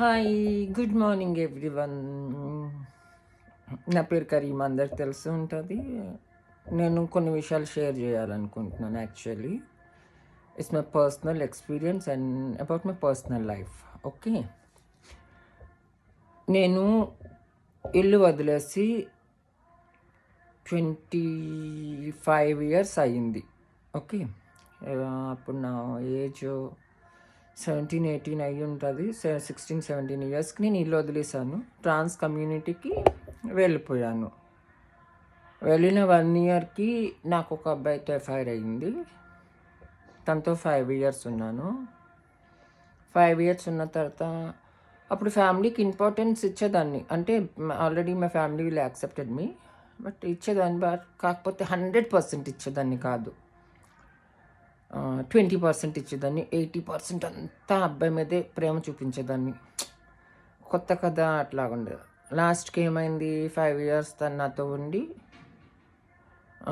Hi, good morning everyone. నా పేరు కరీం, అందరికి తెలిసి ఉంటుంది. నేను కొన్ని విషయాలు షేర్ చేయాలనుకుంటున్నాను. Actually it's my personal experience and about my personal life. Okay, నేను ఇల్లు వదిలేసి 25 years అయ్యింది. ఓకే, అప్పుడు నా ఏజ్ 17-18 అయ్యి ఉంటుంది. 16-17 yearsకి నేను ఇల్లు వదిలేసాను. ట్రాన్స్ కమ్యూనిటీకి వెళ్ళిపోయాను. వెళ్ళిన 1 yearకి నాకు ఒక అబ్బాయితో ఎఫ్ఐఆర్ అయ్యింది. తనతో 5 years ఉన్నాను. 5 years ఉన్న తర్వాత అప్పుడు ఫ్యామిలీకి ఇంపార్టెన్స్ ఇచ్చేదాన్ని. అంటే already my family will accepted me, but ఇచ్చేదాన్ని. బట్ కాకపోతే 100% ఇచ్చేదాన్ని కాదు. 20% ఇచ్చేదాన్ని. 80% అంతా అబ్బాయి మీదే ప్రేమ చూపించేదాన్ని. కొత్త కథ అట్లాగుండేది. లాస్ట్కి ఏమైంది, 5 years తను నాతో ఉండి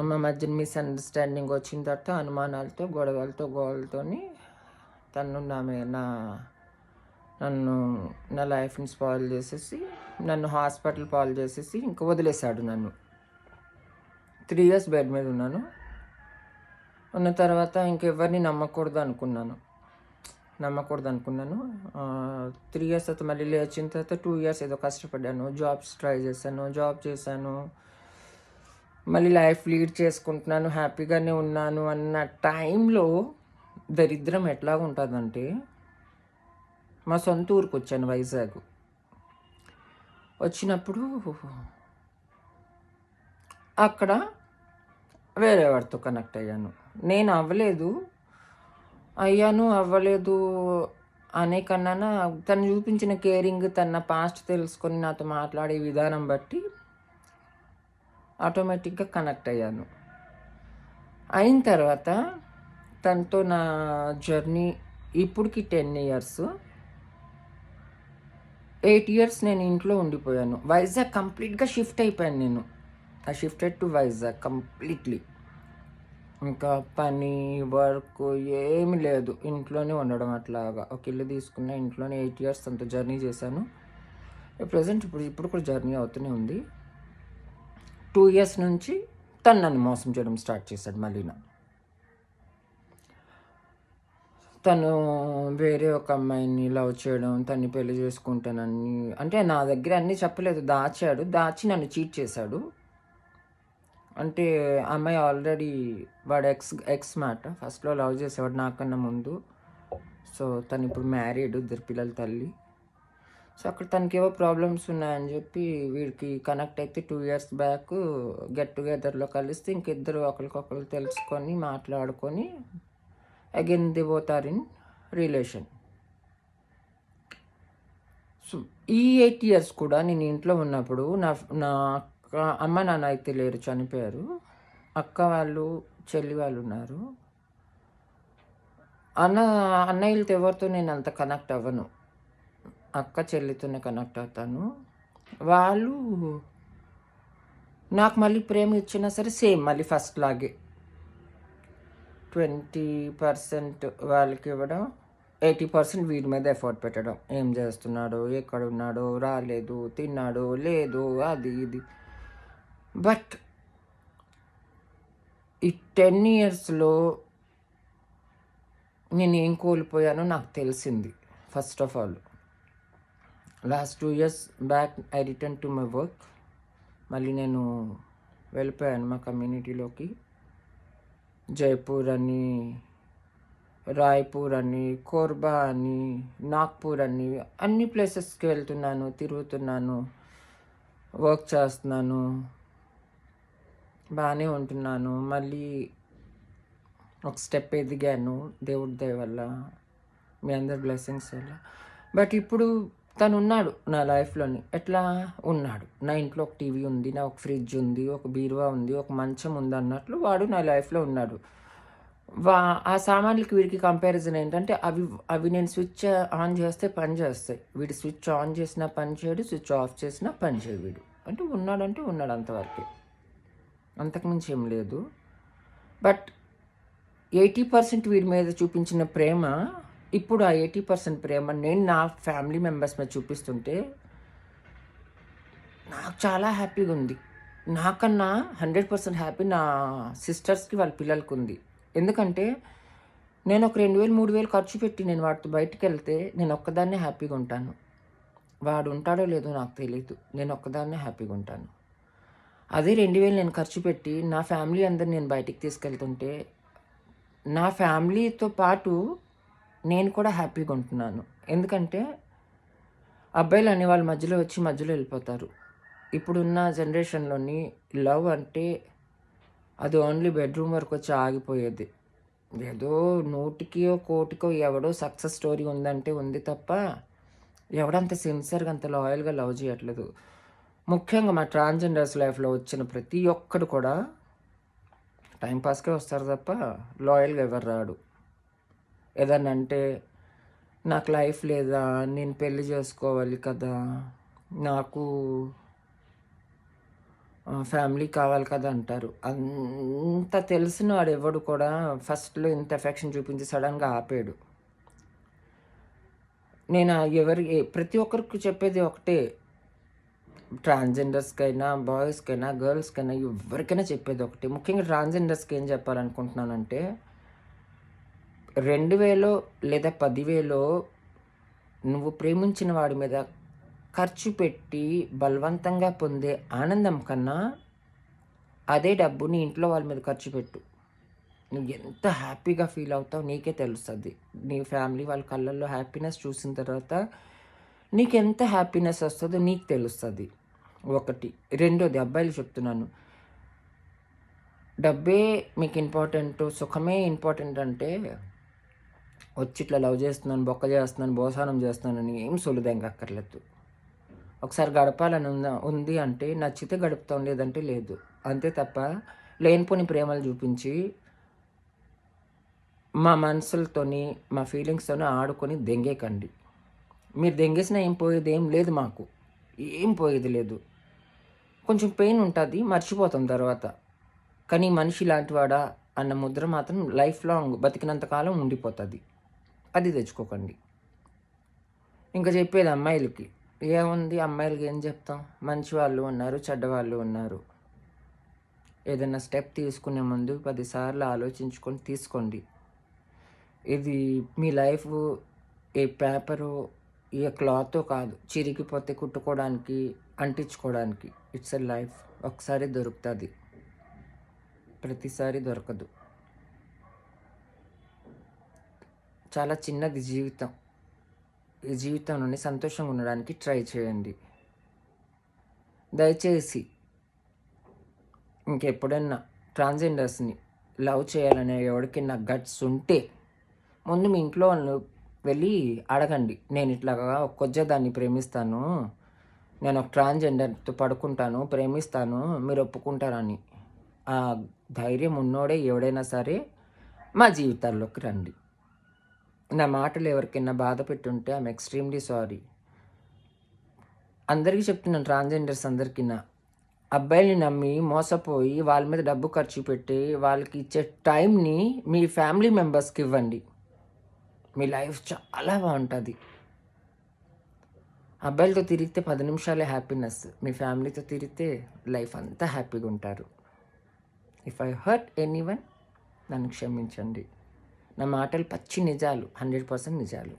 మా మధ్య మిస్అండర్స్టాండింగ్ వచ్చిన తర్వాత అనుమానాలతో గొడవలతోని తను నన్ను నా లైఫ్ని స్పాయిల్ చేసేసి, నన్ను హాస్పిటల్ పాలు చేసేసి ఇంకా వదిలేశాడు నన్ను. 3 years బెడ్ మీద ఉన్నాను. ఉన్న తర్వాత ఇంకెవరిని నమ్మకూడదు అనుకున్నాను. 3 years తర్వాత మళ్ళీ లేచిన తర్వాత 2 years ఏదో కష్టపడ్డాను. జాబ్స్ ట్రై చేశాను, జాబ్ చేశాను, మళ్ళీ లైఫ్ లీడ్ చేసుకుంటున్నాను, హ్యాపీగానే ఉన్నాను. అన్న టైంలో దరిద్రం ఎట్లా ఉంటుందంటే, మా సొంత ఊరికి వచ్చాను, వైజాగ్. వచ్చినప్పుడు అక్కడ వేరే వాడితో కనెక్ట్ అయ్యాను. నేను అవ్వలేదు అనే కన్నా తను చూపించిన కేరింగ్, తన పాస్ట్ తెలుసుకొని నాతో మాట్లాడే విధానం బట్టి ఆటోమేటిక్గా కనెక్ట్ అయ్యాను. అయిన తర్వాత తనతో నా జర్నీ ఇప్పటికి 10 years. 8 years నేను ఇంట్లో ఉండిపోయాను. వైజాగ్ కంప్లీట్గా షిఫ్ట్ అయిపోయాను నేను. I shifted to Vizag completely. ఇంకా పని, వర్క్ ఏమి లేదు, ఇంట్లోనే ఉండడం. అట్లాగా ఒక ఇల్లు తీసుకున్న, ఇంట్లోనే 8 years అంత జర్నీ చేశాను. ప్రజెంట్ ఇప్పుడు కూడా జర్నీ అవుతూనే ఉంది. 2 years నుంచి తను నన్ను మోసం చేయడం స్టార్ట్ చేశాడు. మళ్ళీ తను వేరే ఒక అమ్మాయిని లవ్ చేయడం, తన్ని పెళ్లి చేసుకుంటానని, అంటే నా దగ్గర అన్నీ చెప్పలేదు, దాచి నన్ను చీట్ చేశాడు. అంటే అమ్మాయి ఆల్రెడీ వాడు ఎక్స్ మాట. ఫస్ట్లో లవ్ చేసేవాడు నాకన్నా ముందు. సో తను ఇప్పుడు మ్యారీడ్, 2 పిల్లల తల్లి. సో అక్కడ తనకి ఏవో ప్రాబ్లమ్స్ ఉన్నాయని చెప్పి వీడికి కనెక్ట్ అయితే 2 years బ్యాక్ గెట్ టుగెదర్లో కలిస్తే ఇంకిద్దరు ఒకరికొకరు తెలుసుకొని మాట్లాడుకొని again they both are in relation. So ఈ 8 years కూడా నేను ఇంట్లో ఉన్నప్పుడు నా అమ్మ నాన్న అయితే లేరు, చనిపోయారు. అక్క వాళ్ళు, చెల్లి వాళ్ళు ఉన్నారు. అన్నయ్యలతో ఎవరితో నేను అంత కనెక్ట్ అవ్వను. అక్క చెల్లితోనే కనెక్ట్ అవుతాను. వాళ్ళు నాకు మళ్ళీ ప్రేమ ఇచ్చినా సరే సేమ్ మళ్ళీ ఫస్ట్ లాగే 20% వాళ్ళకి ఇవ్వడం, 80% వీడి మీద ఎఫర్ట్ పెట్టడం. ఏం చేస్తున్నాడో, ఎక్కడున్నాడో, రాలేదు, తిన్నాడో లేదు, అది ఇది. బట్ ఈ 10 yearsలో నేను ఏం కోల్పోయానో నాకు తెలిసింది. First of all, last 2 years back I return to my work. మళ్ళీ నేను వెళ్ళిపోయాను మా కమ్యూనిటీలోకి. జైపూర్ అని, రాయ్పూర్ అని, కోర్బా అని, నాగ్పూర్ అని అన్ని ప్లేసెస్కి వెళ్తున్నాను, తిరుగుతున్నాను, వర్క్ చేస్తున్నాను, బాగానే ఉంటున్నాను. మళ్ళీ ఒక స్టెప్ ఎదిగాను దేవుడి దయ వల్ల, మీ అందరి బ్లెస్సింగ్స్ వల్ల. బట్ ఇప్పుడు తను ఉన్నాడు నా లైఫ్లోని. ఎట్లా ఉన్నాడు, నా ఇంట్లో ఒక టీవీ ఉంది, నా ఒక ఫ్రిడ్జ్ ఉంది, ఒక బీరువా ఉంది, ఒక మంచం ఉంది అన్నట్లు వాడు నా లైఫ్లో ఉన్నాడు. ఆ సామాన్లకి వీడికి కంపారిజన్ ఏంటంటే, అవి నేను స్విచ్ ఆన్ చేస్తే పని చేస్తాయి. వీడు స్విచ్ ఆన్ చేసినా పని చేయడు, స్విచ్ ఆఫ్ చేసినా పని చేయడు. వీడు అంటే ఉన్నాడు అంతవరకే, అంతకుమించి ఏం లేదు. బట్ 80% వీడి మీద చూపించిన ప్రేమ ఇప్పుడు ఆ 80% ప్రేమ నేను నా ఫ్యామిలీ మెంబర్స్ మీద చూపిస్తుంటే నాకు చాలా హ్యాపీగా ఉంది. నాకన్నా 100% హ్యాపీ నా సిస్టర్స్‌కి వాళ్ళ పిల్లలకుంది. ఎందుకంటే నేను ఒక 2000, 3000 ఖర్చు పెట్టి నేను వాడితో బయటికెళ్తే నేను ఒక్కదాన్నే హ్యాపీగా ఉంటాను. వాడు ఉంటాడో లేదో నాకు తెలీదు. నేను ఒక్కదాన్నే హ్యాపీగా ఉంటాను. అదే 2000 నేను ఖర్చు పెట్టి నా ఫ్యామిలీ అందరిని నేను బయటికి తీసుకెళ్తుంటే నా ఫ్యామిలీతో పాటు నేను కూడా హ్యాపీగా ఉంటున్నాను. ఎందుకంటే అబ్బాయిలు అనేవాళ్ళు మధ్యలో వచ్చి మధ్యలో వెళ్ళిపోతారు. ఇప్పుడున్న జనరేషన్‌లోని లవ్ అంటే అది ఓన్లీ బెడ్‌రూమ్ వరకొచ్చి ఆగిపోయేది. ఏదో నూటికో, కోటికో ఎవడో సక్సెస్ స్టోరీ ఉందంటే ఉంది తప్ప, ఎవడంత సిన్సియర్‌గా అంత లాయల్‌గా లవ్ చేయట్లేదు. ముఖ్యంగా మా ట్రాన్స్‌జెండర్స్ లైఫ్‌లో వచ్చిన ప్రతి ఒక్కడు కూడా టైమ్ పాస్‌కే వస్తారు తప్ప లాయల్‌గా ఎవరు రాడు. ఏదన్నా అంటే నాకు లైఫ్ లేదా? నేను పెళ్లి చేసుకోవాలి కదా! నాకు ఫ్యామిలీ కావాలి కదా అంటారు. అంత తెలిసిన వాడెవ్వడు కూడా ఫస్ట్‌లో ఇంత ఎఫెక్షన్ చూపించి సడెన్‌గా ఆపేయడు. నేను ప్రతి ఒక్కరికి చెప్పేది ఒకటే. ట్రాన్స్‌జెండర్స్‌కైనా, బాయ్స్‌కైనా, గర్ల్స్‌కైనా ఎవ్వరికైనా చెప్పేది ఒకటే. ముఖ్యంగా ట్రాన్స్‌జెండర్స్‌కి ఏం చెప్పాలనుకుంటున్నానంటే 2000 లేదా 10,000 నువ్వు ప్రేమించిన వాడి మీద ఖర్చు పెట్టి బలవంతంగా పొందే ఆనందం కన్నా అదే డబ్బు నీ ఇంట్లో వాళ్ళ మీద ఖర్చు పెట్టు. నువ్వు ఎంత హ్యాపీగా ఫీల్ అవుతావో నీకే తెలుస్తది. నీ ఫ్యామిలీ వాళ్ళ కళ్ళల్లో హ్యాపీనెస్ చూసిన తర్వాత నీకెంత హ్యాపీనెస్ వస్తదో నీకు తెలుస్తది. ఒకటి. రెండోది అబ్బాయిలు చెప్తున్నాను. డబ్బే మీకు ఇంపార్టెంటు, సుఖమే ఇంపార్టెంట్ అంటే వచ్చి ఇట్లా లవ్ చేస్తున్నాను, బొక్క చేస్తున్నాను, బోసానం చేస్తున్నానని ఏం సొల్లుదెంగక్కర్లేదు. ఒకసారి గడపాలని ఉంది అంటే నచ్చితే గడుపుతాం, లేదంటే లేదు. అంతే తప్ప లేనిపోని ప్రేమలు చూపించి మా మనసులతోని, మా ఫీలింగ్స్‌తోని ఆడుకొని దెంగేకండి. మీరు దెంగేసినా ఏం పోయేది ఏం లేదు మాకు. ఏం పోయేది లేదు. కొంచెం పెయిన్ ఉంటది. మర్చిపోతాం తర్వాత. కానీ మనిషి ఇలాంటివాడా అన్న ముద్ర మాత్రం లైఫ్ లాంగ్ బతికినంత కాలం ఉండిపోతది. అది తెచ్చుకోకండి. ఇంక చెప్పేది అమ్మాయిలకి. ఏముంది అమ్మాయిలకి ఏం చెప్తాం? మంచి వాళ్ళు ఉన్నారు, చెడ్డవాళ్ళు ఉన్నారు. ఏదైనా స్టెప్ తీసుకునే ముందు 10 సార్లు ఆలోచించుకొని తీసుకోండి. ఇది మీ లైఫు ఏ పేపరు, ఏ క్లాతో కాదు. చిరిగిపోతే కుట్టుకోవడానికి, అంటించుకోవడానికి. It's a life. ఒకసారి దొరుకుతది. ప్రతిసారి దొరకదు. చాలా చిన్నది జీవితం. ఈ జీవితంలోని సంతోషంగా ఉండడానికి ట్రై చేయండి. దయచేసి ఇంకెప్పుడన్నా ట్రాన్స్‌జెండర్స్‌ని లవ్ చేయాలనే ఎవడికైనా గట్స్ ఉంటే ముందు మీ ఇంట్లో వాళ్ళు వెళ్ళి అడగండి. నేను ఇట్లాగా ఒక కొజ్జదాన్ని ప్రేమిస్తాను. నేను ఒక ట్రాన్స్‌జెండర్‌తో పడుకుంటాను, ప్రేమిస్తాను. మీరు ఒప్పుకుంటారని. ఆ ధైర్యం ఉన్నోడే ఎవడైనా సరే మా జీవితాల్లోకి రండి. నా మాటలు ఎవరికైనా బాధ పెట్టుంటే ఐయామ్ ఎక్స్‌ట్రీమ్‌లీ సారీ. అందరికీ చెప్తున్నాను ట్రాన్స్‌జెండర్స్ అందరికిన. అబ్బాయిల్ని నమ్మి మోసపోయి వాళ్ళ మీద డబ్బు ఖర్చు పెట్టి వాళ్ళకి ఇచ్చే టైంని మీ ఫ్యామిలీ మెంబర్స్‌కి ఇవ్వండి. మీ లైఫ్ చాలా బావుంటది. అబ్బాయిలతో తిరిగితే 10 నిమిషాలే హ్యాపీనెస్. మీ ఫ్యామిలీతో తిరిగితే లైఫ్ అంతా హ్యాపీగా ఉంటారు. ఇఫ్ ఐ హర్ట్ ఎనీవన్ నన్ను క్షమించండి. నా మాటలు పచ్చి నిజాలు. 100% నిజాలు.